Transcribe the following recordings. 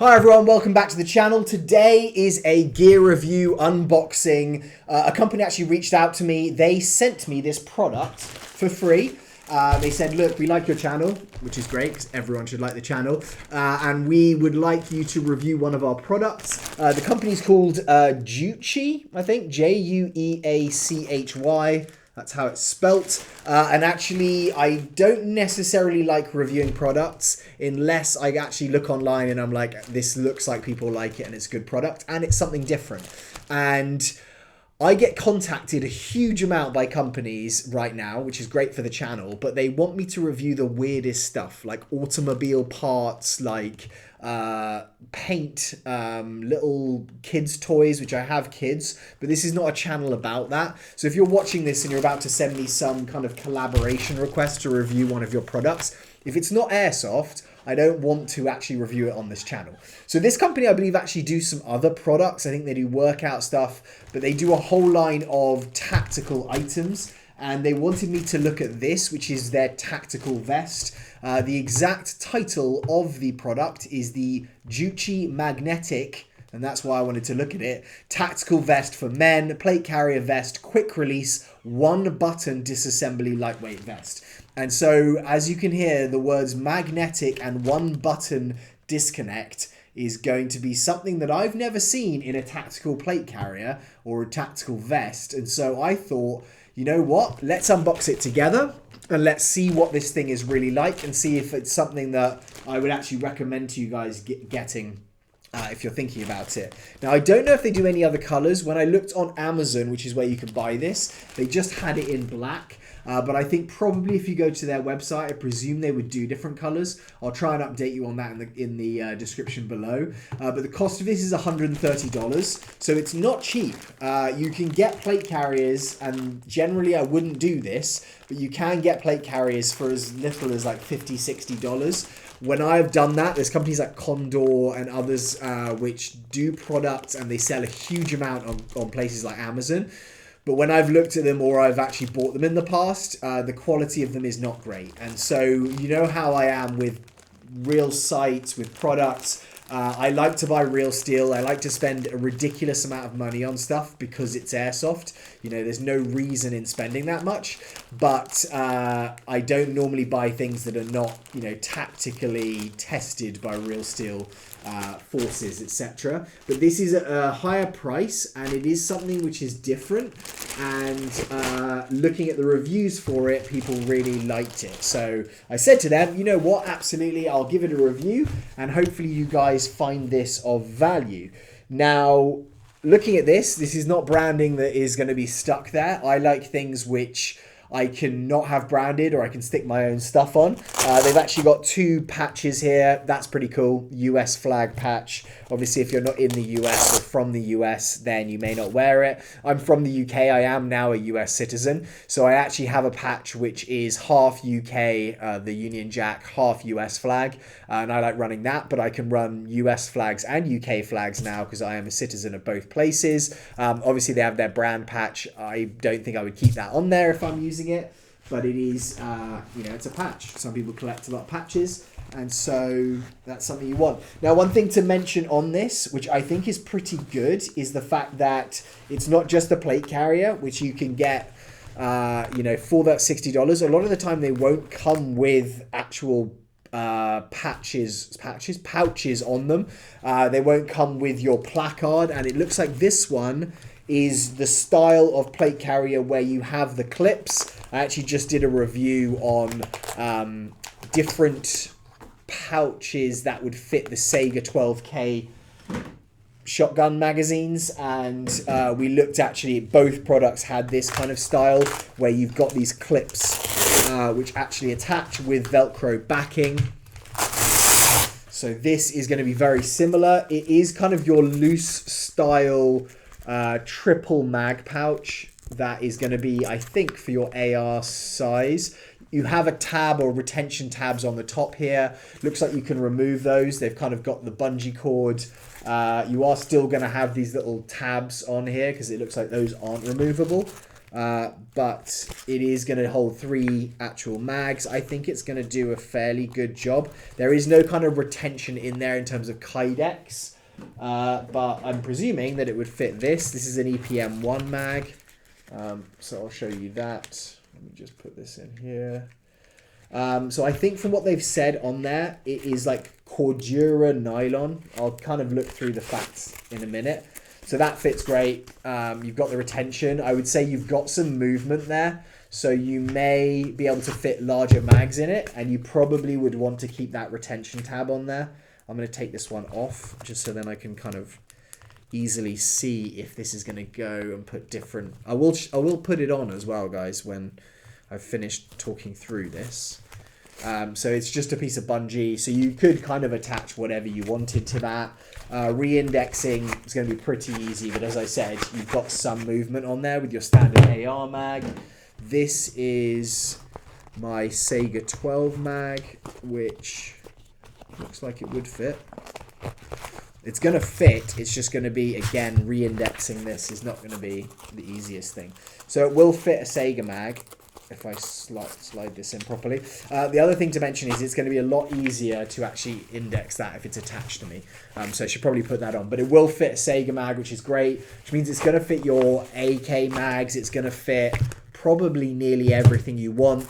Hi everyone, welcome back to the channel. Today is a gear review unboxing. A company actually reached out to me. They sent me this product for free. They said, look, we like your channel, which is great because everyone should like the channel. And we would like you to review one of our products. The company's called Jueachy, I think, Jueachy. That's how it's spelt. And actually, I don't necessarily like reviewing products unless I actually look online and I'm like, this looks like people like it and it's a good product and it's something different. And I get contacted a huge amount by companies right now, which is great for the channel, but they want me to review the weirdest stuff, like automobile parts, like paint, little kids toys, which I have kids, but this is not a channel about that. So if you're watching this and you're about to send me some kind of collaboration request to review one of your products, if it's not airsoft, I don't want to actually review it on this channel. So this company, I believe, actually do some other products. I think they do workout stuff, but they do a whole line of tactical items. And they wanted me to look at this, which is their tactical vest. The exact title of the product is the Jueachy Magnetic, and that's why I wanted to look at it. Tactical vest for men, plate carrier vest, quick release, one button disassembly lightweight vest. And so, as you can hear, the words magnetic and one button disconnect is going to be something that I've never seen in a tactical plate carrier or a tactical vest. And so I thought, you know what, let's unbox it together and let's see what this thing is really like and see if it's something that I would actually recommend to you guys getting if you're thinking about it. Now, I don't know if they do any other colors. When I looked on Amazon, which is where you can buy this, they just had it in black. But I think probably if you go to their website, I presume they would do different colors. I'll try and update you on that in the description below. But the cost of this is $130, so it's not cheap. You can get plate carriers, and generally I wouldn't do this, but you can get plate carriers for as little as like $50, $60. When I've done that, there's companies like Condor and others which do products and they sell a huge amount on places like Amazon. But when I've looked at them or I've actually bought them in the past, the quality of them is not great. And so you know how I am with real sites, with products. I like to buy real steel. I like to spend a ridiculous amount of money on stuff because it's airsoft. You know, there's no reason in spending that much. But I don't normally buy things that are not, you know, tactically tested by real steel forces, etc. But this is a higher price and it is something which is different, and looking at the reviews for it, people really liked it. So I said to them, you know what, absolutely, I'll give it a review and hopefully you guys find this of value. Now, looking at this is not branding that is going to be stuck there. I like things which I can not have branded or I can stick my own stuff on. They've actually got two patches here. That's pretty cool. US flag patch. Obviously, if you're not in the US or from the US, then you may not wear it. I'm from the UK. I am now a US citizen. So I actually have a patch which is half UK, the Union Jack, half US flag. And I like running that, but I can run US flags and UK flags now because I am a citizen of both places. Obviously, they have their brand patch. I don't think I would keep that on there if I'm using it, but it is, you know, it's a patch. Some people collect a lot of patches, and so that's something you want. Now, one thing to mention on this, which I think is pretty good, is the fact that it's not just a plate carrier, which you can get, you know, for that $60. A lot of the time, they won't come with actual pouches on them. They won't come with your placard, and it looks like this one is the style of plate carrier where you have the clips. I actually just did a review on different pouches that would fit the Sega 12K shotgun magazines, and we looked actually, both products had this kind of style where you've got these clips which actually attach with Velcro backing. So this is going to be very similar. It is kind of your loose style triple mag pouch that is going to be, I think, for your AR size. You have a tab or retention tabs on the top here. Looks like you can remove those. They've kind of got the bungee cord. You are still going to have these little tabs on here because it looks like those aren't removable. but it is going to hold 3 actual mags. I think it's going to do a fairly good job. There is no kind of retention in there in terms of kydex, but I'm presuming that it would fit this. This is an EPM1 mag, so I'll show you that. Let me just put this in here. So I think from what they've said on there, it is like Cordura nylon. I'll kind of look through the facts in a minute. So that fits great. You've got the retention. I would say you've got some movement there. So you may be able to fit larger mags in it, and you probably would want to keep that retention tab on there. I'm going to take this one off just so then I can kind of easily see if this is going to go and put different... I will put it on as well, guys, when I've finished talking through this. So it's just a piece of bungee. So you could kind of attach whatever you wanted to that. Re-indexing is going to be pretty easy, but as I said, you've got some movement on there with your standard AR mag. This is my Sega 12 mag, which looks like it would fit. It's going to fit. It's just going to be, again, re-indexing this is not going to be the easiest thing. So it will fit a Sega mag if I slide this in properly. The other thing to mention is it's going to be a lot easier to actually index that if it's attached to me. So I should probably put that on. But it will fit a Sega mag, which is great, which means it's going to fit your AK mags. It's going to fit probably nearly everything you want.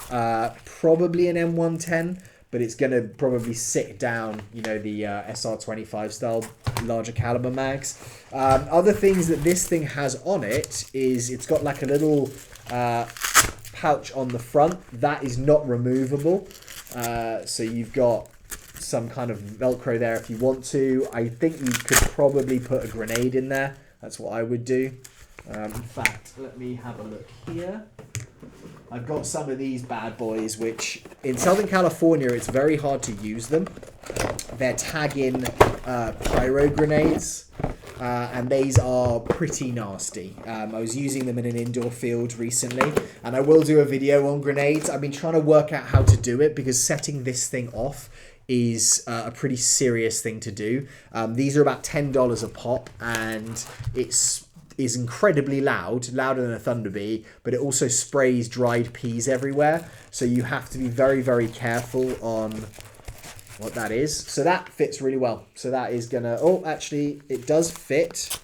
Probably an M110, but it's going to probably sit down, you know, the SR25 style larger caliber mags. Other things that this thing has on it is it's got like a little pouch on the front that is not removable, so you've got some kind of velcro there if you want to. I think you could probably put a grenade in there. That's what I would do. In fact, let me have a look here. I've got some of these bad boys, which in Southern California it's very hard to use them. They're tag-in pyro grenades, and these are pretty nasty. I was using them in an indoor field recently, and I will do a video on grenades. I've been trying to work out how to do it because setting this thing off is a pretty serious thing to do. These are about $10 a pop, and it's incredibly loud, louder than a Thunderbee, but it also sprays dried peas everywhere. So you have to be very, very careful on what that is. So that fits really well. So that is gonna, oh, actually it does fit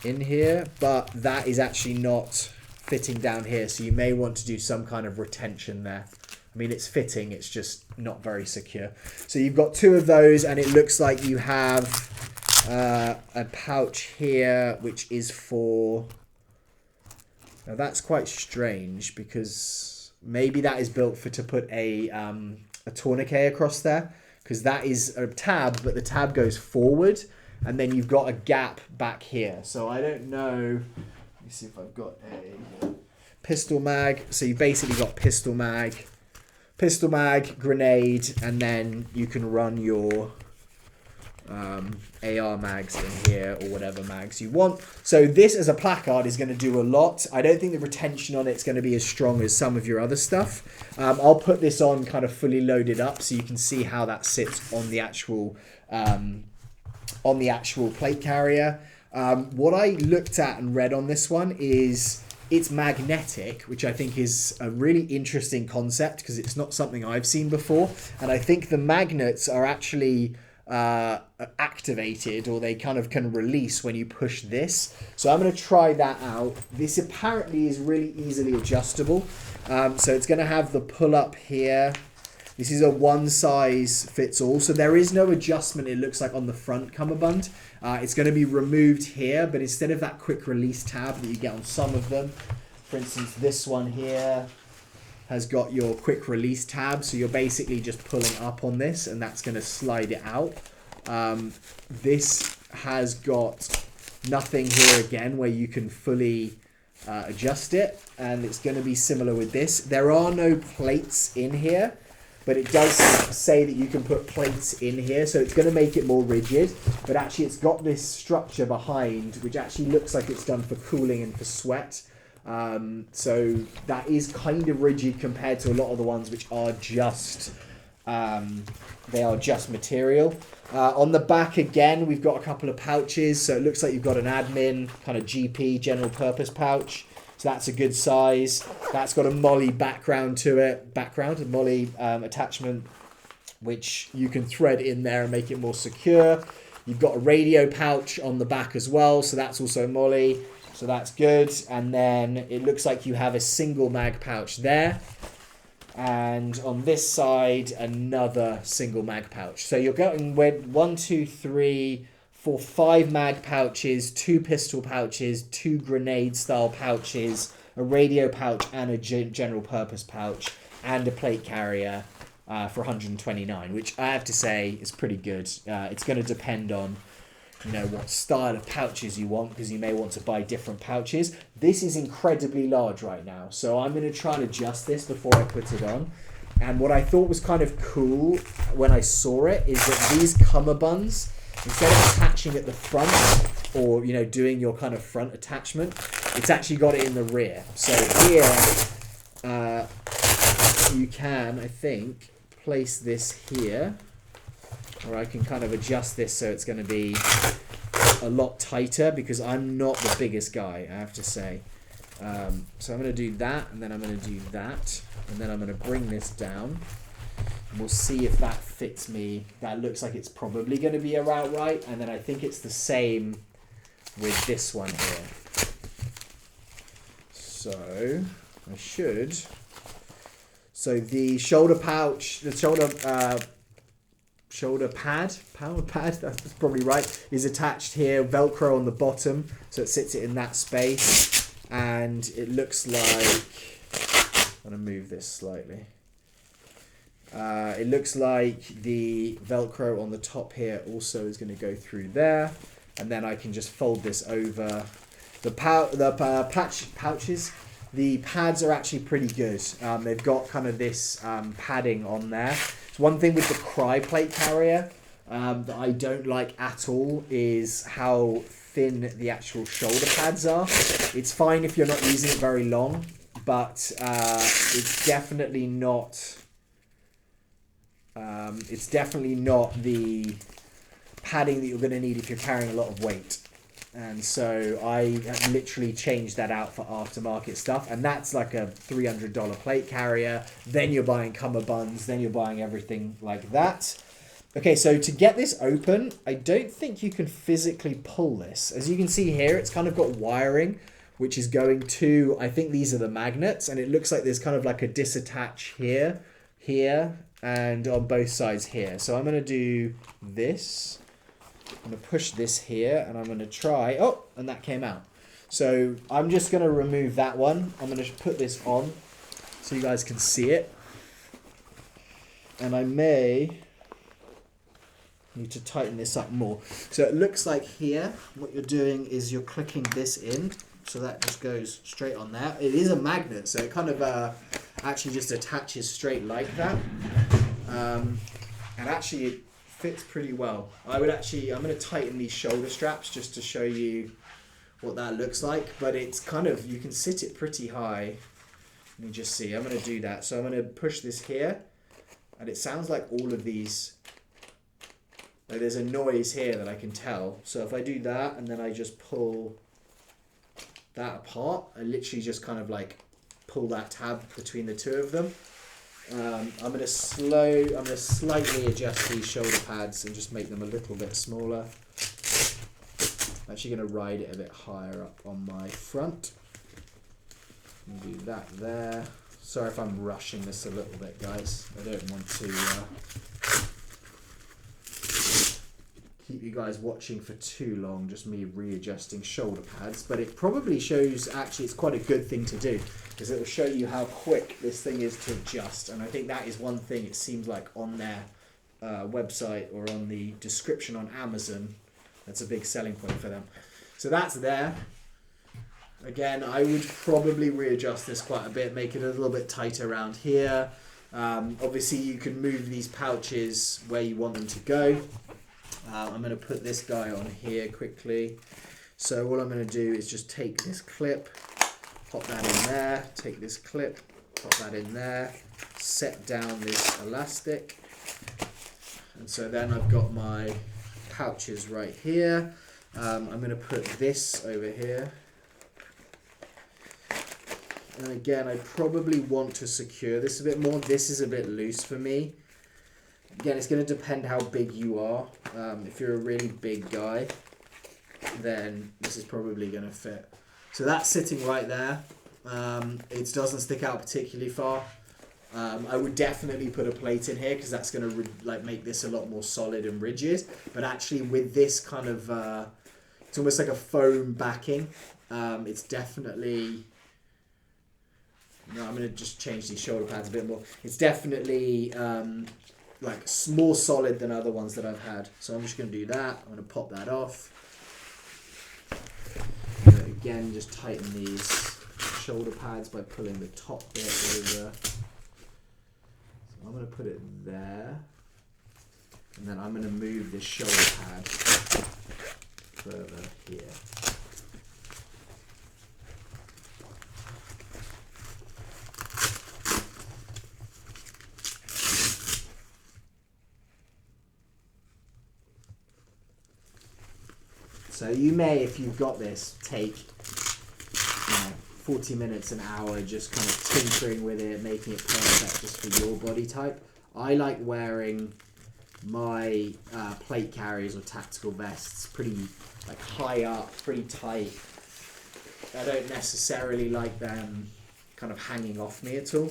in here, but that is actually not fitting down here. So you may want to do some kind of retention there. I mean, it's fitting, it's just not very secure. So you've got 2 of those, and it looks like you have a pouch here, which is for... Now that's quite strange because maybe that is built for to put a tourniquet across there, because that is a tab, but the tab goes forward, and then you've got a gap back here. So I don't know. Let me see if I've got a pistol mag. So you basically got pistol mag, grenade, and then you can run your AR mags in here or whatever mags you want. So this as a placard is going to do a lot. I don't think the retention on it's going to be as strong as some of your other stuff. I'll put this on kind of fully loaded up so you can see how that sits on the actual plate carrier. What I looked at and read on this one is it's magnetic, which I think is a really interesting concept because it's not something I've seen before. And I think the magnets are actually activated, or they kind of can release when you push this. So I'm going to try that out. This apparently is really easily adjustable. So it's going to have the pull up here. This is a one size fits all. So there is no adjustment, it looks like, on the front cummerbund. It's going to be removed here, but instead of that quick release tab that you get on some of them, for instance, this one here has got your quick release tab, so you're basically just pulling up on this and that's going to slide it out. This has got nothing here again where you can fully adjust it, and it's going to be similar with this. There are no plates in here, but it does say that you can put plates in here, so it's going to make it more rigid, but actually it's got this structure behind which actually looks like it's done for cooling and for sweat. So that is kind of rigid compared to a lot of the ones which are just they are just material. On the back again, we've got a couple of pouches, so it looks like you've got an admin kind of GP general purpose pouch. So that's a good size. That's got a MOLLE background to it. A MOLLE attachment, which you can thread in there and make it more secure. You've got a radio pouch on the back as well, so that's also MOLLE, so that's good. And then it looks like you have a single mag pouch there. And on this side, another single mag pouch. So you're going with 1, 2, 3, 4, 5 mag pouches, 2 pistol pouches, 2 grenade style pouches, a radio pouch and a general purpose pouch, and a plate carrier for 129, which I have to say is pretty good. It's going to depend on, you know, what style of pouches you want, because you may want to buy different pouches. This is incredibly large right now, so I'm going to try and adjust this before I put it on. And what I thought was kind of cool when I saw it is that these cummerbunds, instead of attaching at the front or, you know, doing your kind of front attachment, it's actually got it in the rear. So here you can, I think, place this here, or I can kind of adjust this so it's going to be a lot tighter, because I'm not the biggest guy, I have to say. So I'm going to do that, and then I'm going to do that, and then I'm going to bring this down, and we'll see if that fits me. That looks like it's probably going to be about right, and then I think it's the same with this one here. So I should... So the shoulder pouch, the shoulder pad, power pad, that's probably right, is attached here, Velcro on the bottom, so it sits it in that space. And it looks like, I'm going to move this slightly. It looks like the Velcro on the top here also is going to go through there. And then I can just fold this over. The pouches, the pads are actually pretty good. They've got kind of this padding on there. So one thing with the Cry plate carrier that I don't like at all is how thin the actual shoulder pads are. It's fine if you're not using it very long, but it's definitely not. It's definitely not the padding that you're going to need if you're carrying a lot of weight. And so I literally changed that out for aftermarket stuff, and that's like a $300 plate carrier. Then you're buying cummerbunds, then you're buying everything like that. Okay, so to get this open, I don't think you can physically pull this. As you can see here, it's kind of got wiring, which is going to, I think these are the magnets, and it looks like there's kind of like a disattach here, here, and on both sides here. So I'm going to do this. I'm going to push this here, and I'm going to try... Oh, and that came out. So I'm just going to remove that one. I'm going to put this on so you guys can see it. And I may need to tighten this up more. So it looks like here, what you're doing is you're clicking this in. So that just goes straight on there. It is a magnet, so it kind of actually just attaches straight like that. And actually... it fits pretty well. I'm going to tighten these shoulder straps just to show you what that looks like, but it's kind of, you can sit it pretty high. Let me just see, I'm going to do that. So I'm going to push this here, and it sounds like all of these, like there's a noise here that I can tell. So if I do that, and then I just pull that apart, I literally just kind of like pull that tab between the two of them. I'm going to slightly adjust these shoulder pads and just make them a little bit smaller. I'm actually going to ride it a bit higher up on my front. And do that there. Sorry if I'm rushing this a little bit, guys. I don't want to keep you guys watching for too long, just me readjusting shoulder pads. But it probably shows, actually, it's quite a good thing to do, because it will show you how quick this thing is to adjust. And I think that is one thing it seems like on their website or on the description on Amazon, that's a big selling point for them. So that's there. Again, I would probably readjust this quite a bit, make it a little bit tighter around here. Obviously, you can move these pouches where you want them to go. I'm going to put this guy on here quickly. So what I'm going to do is just take this clip, pop that in there, take this clip, pop that in there, set down this elastic. And so then I've got my pouches right here. I'm going to put this over here. And again, I probably want to secure this a bit more. This is a bit loose for me. Again, it's going to depend how big you are. If you're a really big guy, then this is probably going to fit. So that's sitting right there. It doesn't stick out particularly far. I would definitely put a plate in here because that's going to like make this a lot more solid and rigid. But actually with this kind of, it's almost like a foam backing. It's definitely, no, I'm going to just change these shoulder pads a bit more. It's definitely like more solid than other ones that I've had. So I'm just going to do that. I'm going to pop that off. Again, just tighten these shoulder pads by pulling the top bit over. So I'm going to put it there. And then I'm going to move this shoulder pad further here. So you may, if you've got this, take 40 minutes, an hour, just kind of tinkering with it, making it perfect just for your body type. I like wearing my plate carriers or tactical vests pretty like high up, pretty tight. I don't necessarily like them kind of hanging off me at all.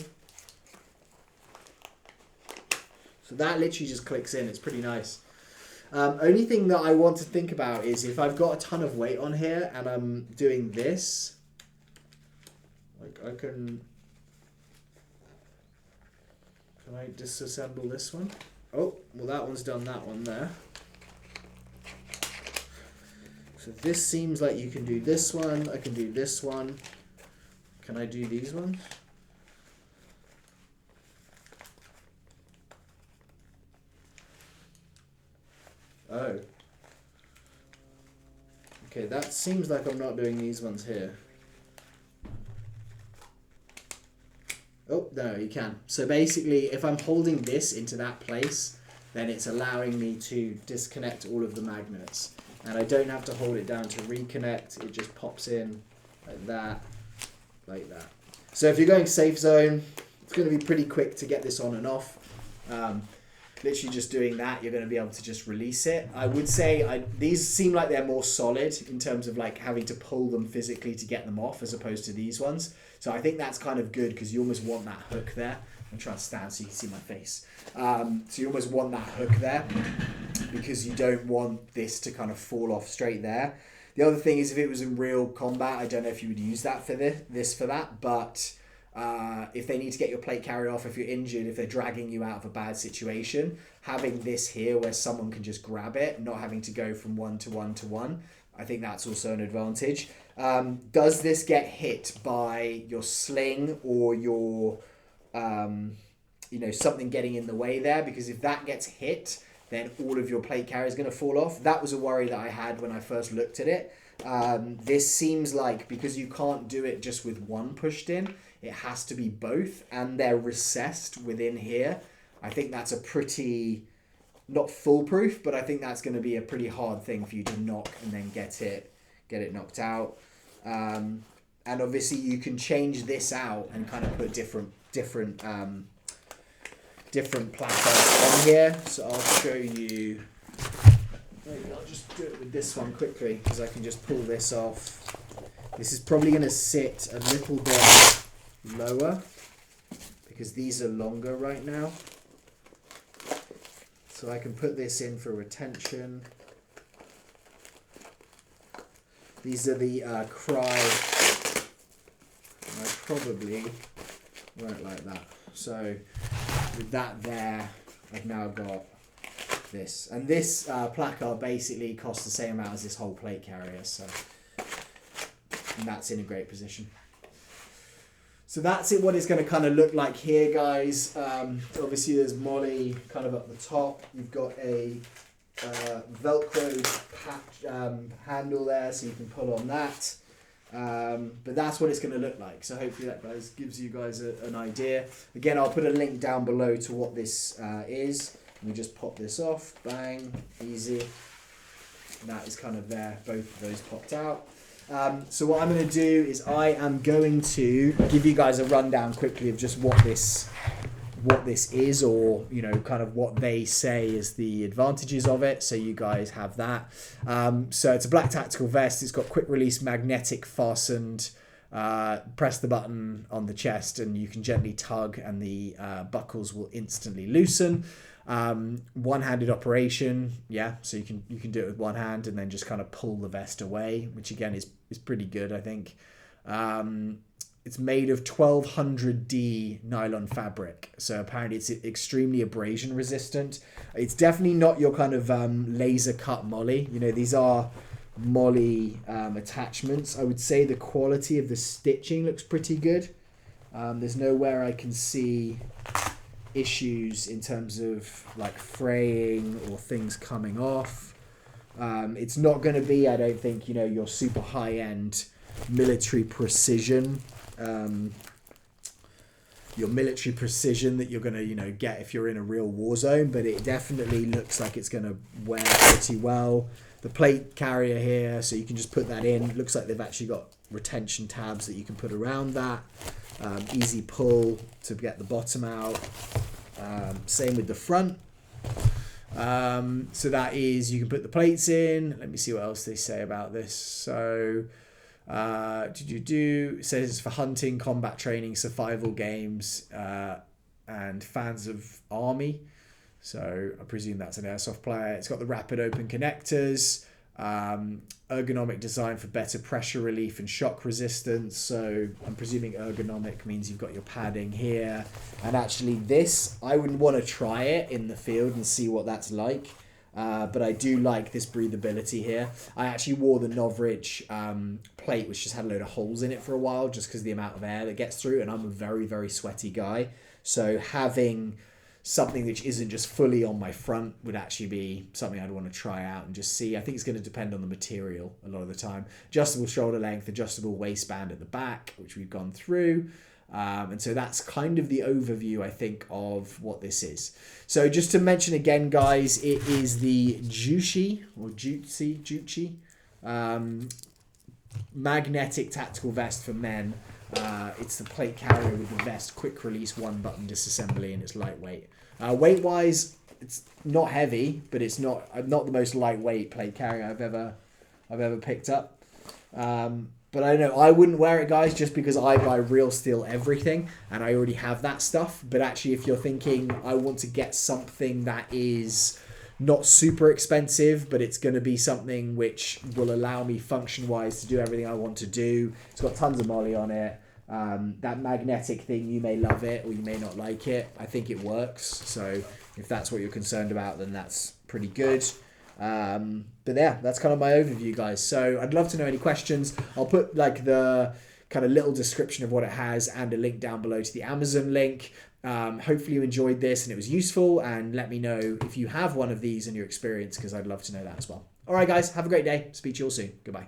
So that literally just clicks in. It's pretty nice. Only thing that I want to think about is if I've got a ton of weight on here and I'm doing this, like I can I disassemble this one? Oh, well that one's done that one there. So this seems like you can do this one, I can do this one. Can I do these ones? Oh. Okay, that seems like I'm not doing these ones here. Oh, no, you can. So basically, if I'm holding this into that place, then it's allowing me to disconnect all of the magnets. And I don't have to hold it down to reconnect. It just pops in like that, like that. So if you're going safe zone, it's going to be pretty quick to get this on and off. Literally just doing that, you're going to be able to just release it. I would say these seem like they're more solid in terms of like having to pull them physically to get them off as opposed to these ones. So I think that's kind of good because you almost want that hook there. I'm trying to stand so you can see my face. So you almost want that hook there because you don't want this to kind of fall off straight there. The other thing is if it was in real combat, I don't know if you would use that for this for that, but if they need to get your plate carrier off, if you're injured, if they're dragging you out of a bad situation, having this here where someone can just grab it, not having to go from one to one to one, I think that's also an advantage. Does this get hit by your sling or your, something getting in the way there? Because if that gets hit, then all of your plate carrier is going to fall off. That was a worry that I had when I first looked at it. This seems like, because you can't do it just with one pushed in, it has to be both, and they're recessed within here. I think that's a pretty, not foolproof, but I think that's going to be a pretty hard thing for you to knock and then get it knocked out. And obviously you can change this out and kind of put different placards on here. So I'll show you. Maybe I'll just do it with this one quickly because I can just pull this off. This is probably going to sit a little bit lower because these are longer right now. So I can put this in for retention. These are the Cry. I probably won't like that. So with that there, I've now got this. And this placard basically costs the same amount as this whole plate carrier. So and that's in a great position. So that's it, what it's going to kind of look like here, guys. Obviously, there's MOLLE kind of up the top. You've got a Velcro patch, handle there, so you can pull on that. But that's what it's going to look like. So hopefully that gives you guys an idea. Again, I'll put a link down below to what this is. We just pop this off, bang, easy. And that is kind of there, both of those popped out. So what I'm going to do is I am going to give you guys a rundown quickly of just what this is, or kind of what they say is the advantages of it, so you guys have that. So it's a black tactical vest. It's got quick release magnetic fastened. Press the button on the chest and you can gently tug and the buckles will instantly loosen. One-handed operation, so you can do it with one hand and then just kind of pull the vest away, which again is pretty good, I think. It's made of 1200D nylon fabric, so apparently it's extremely abrasion resistant. It's definitely not your kind of laser cut MOLLE. These are MOLLE attachments. I would say the quality of the stitching looks pretty good. There's nowhere I can see issues in terms of like fraying or things coming off. It's not going to be, I don't think, your super high-end military precision. Your military precision that you're going to get if you're in a real war zone, but it definitely looks like it's going to wear pretty well. The plate carrier here, so you can just put that in. It looks like they've actually got retention tabs that you can put around that. Easy pull to get the bottom out. Same with the front. So that is, you can put the plates in. Let me see what else they say about this. So it says it's for hunting, combat training, survival games, and fans of army. So I presume that's an airsoft player. It's got the rapid open connectors, ergonomic design for better pressure relief and shock resistance. So I'm presuming ergonomic means you've got your padding here. And actually this, I wouldn't want to try it in the field and see what that's like. But I do like this breathability here. I actually wore the Novridge plate, which just had a load of holes in it for a while, just because of the amount of air that gets through. And I'm a very, very sweaty guy. So having something which isn't just fully on my front would actually be something I'd want to try out and just see. I think it's going to depend on the material a lot of the time. Adjustable shoulder length, adjustable waistband at the back, which we've gone through. And so that's kind of the overview, I think, of what this is. So just to mention again, guys, it is the Jueachy Magnetic Tactical Vest for men. It's the plate carrier with the vest, quick release, one button disassembly, and it's lightweight. Weight wise, it's not heavy, but it's not the most lightweight plate carrier I've ever picked up. But I know I wouldn't wear it, guys, just because I buy real steel everything and I already have that stuff. But actually, if you're thinking I want to get something that is not super expensive, but it's going to be something which will allow me function-wise to do everything I want to do. It's got tons of MOLLE on it. That magnetic thing, you may love it or you may not like it. I think it works. So if that's what you're concerned about, then that's pretty good. But yeah, that's kind of my overview, guys. So I'd love to know any questions. I'll put like the kind of little description of what it has and a link down below to the Amazon link. Hopefully you enjoyed this and it was useful, and let me know if you have one of these and your experience, because I'd love to know that as well. All right, guys, have a great day. Speak to you all soon. Goodbye.